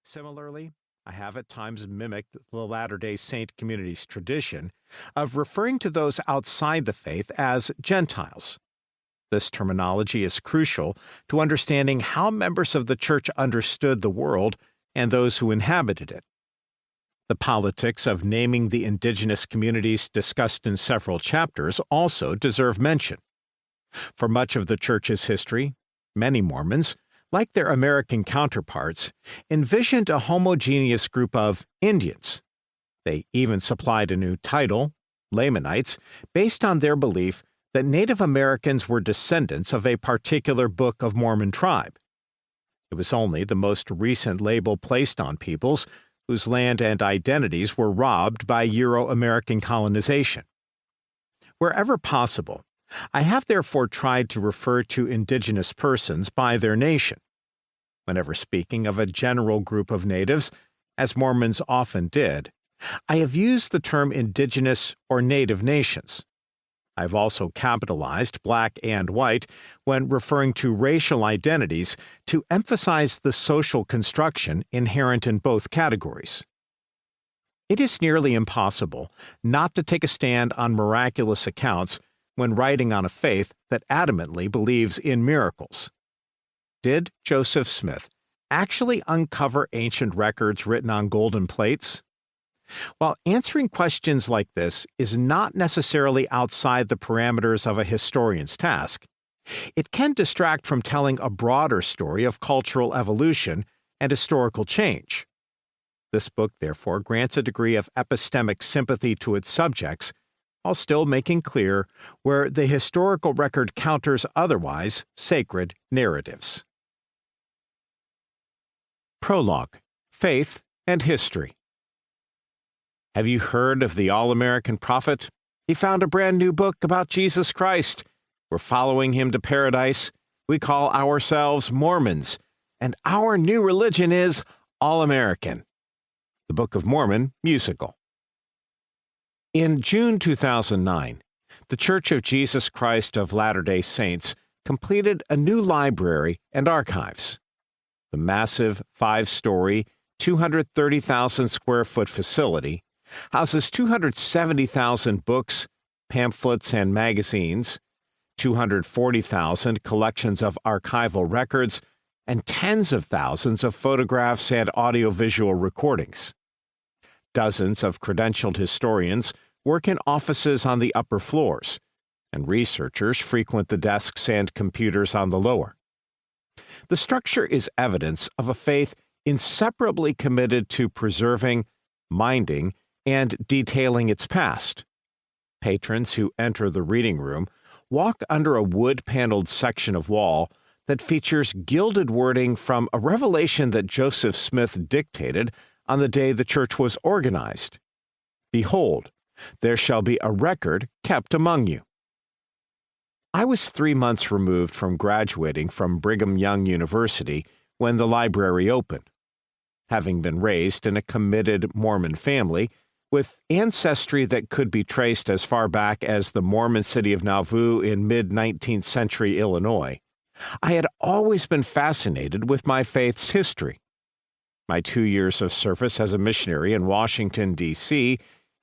Similarly, I have at times mimicked the Latter-day Saint community's tradition of referring to those outside the faith as Gentiles. This terminology is crucial to understanding how members of the church understood the world and those who inhabited it. The politics of naming the indigenous communities discussed in several chapters also deserve mention. For much of the church's history, many Mormons, like their American counterparts, envisioned a homogeneous group of Indians. They even supplied a new title, Lamanites, based on their belief that Native Americans were descendants of a particular Book of Mormon tribe. It was only the most recent label placed on peoples whose land and identities were robbed by Euro-American colonization. Wherever possible, I have therefore tried to refer to indigenous persons by their nation. Whenever speaking of a general group of natives, as Mormons often did, I have used the term indigenous or native nations. I've also capitalized black and white when referring to racial identities to emphasize the social construction inherent in both categories. It is nearly impossible not to take a stand on miraculous accounts when writing on a faith that adamantly believes in miracles. Did Joseph Smith actually uncover ancient records written on golden plates? While answering questions like this is not necessarily outside the parameters of a historian's task, it can distract from telling a broader story of cultural evolution and historical change. This book, therefore, grants a degree of epistemic sympathy to its subjects, while still making clear where the historical record counters otherwise sacred narratives. Prologue: Faith and History. Have you heard of the All-American Prophet? He found a brand new book about Jesus Christ. We're following him to paradise. We call ourselves Mormons, and our new religion is All-American. The Book of Mormon musical. In June 2009, the Church of Jesus Christ of Latter-day Saints completed a new library and archives. The massive 5-story, 230,000-square-foot facility houses 270,000 books, pamphlets, and magazines, 240,000 collections of archival records, and tens of thousands of photographs and audiovisual recordings. Dozens of credentialed historians work in offices on the upper floors, and researchers frequent the desks and computers on the lower. The structure is evidence of a faith inseparably committed to preserving, minding, and detailing its past. Patrons who enter the reading room walk under a wood-paneled section of wall that features gilded wording from a revelation that Joseph Smith dictated on the day the church was organized. Behold, there shall be a record kept among you. I was 3 months removed from graduating from Brigham Young University when the library opened. Having been raised in a committed Mormon family, with ancestry that could be traced as far back as the Mormon city of Nauvoo in mid-19th century Illinois, I had always been fascinated with my faith's history. My 2 years of service as a missionary in Washington, D.C.,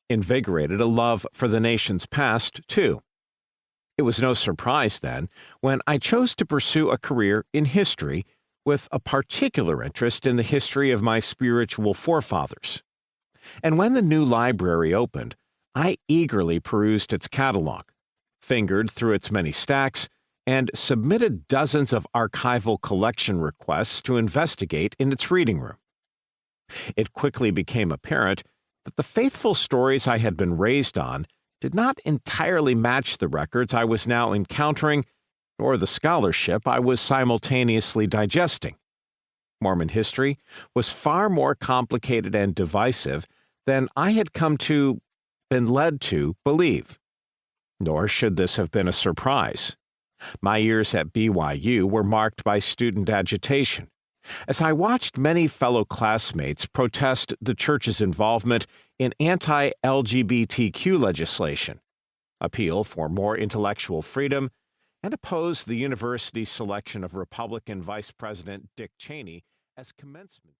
invigorated a love for the nation's past, too. It was no surprise, then, when I chose to pursue a career in history with a particular interest in the history of my spiritual forefathers. And when the new library opened, I eagerly perused its catalog, fingered through its many stacks, and submitted dozens of archival collection requests to investigate in its reading room. It quickly became apparent that the faithful stories I had been raised on did not entirely match the records I was now encountering, nor the scholarship I was simultaneously digesting. Mormon history was far more complicated and divisive than I had been led to believe. Nor should this have been a surprise. My years at BYU were marked by student agitation, as I watched many fellow classmates protest the church's involvement in anti-LGBTQ legislation, appeal for more intellectual freedom, and oppose the university's selection of Republican Vice President Dick Cheney as commencement.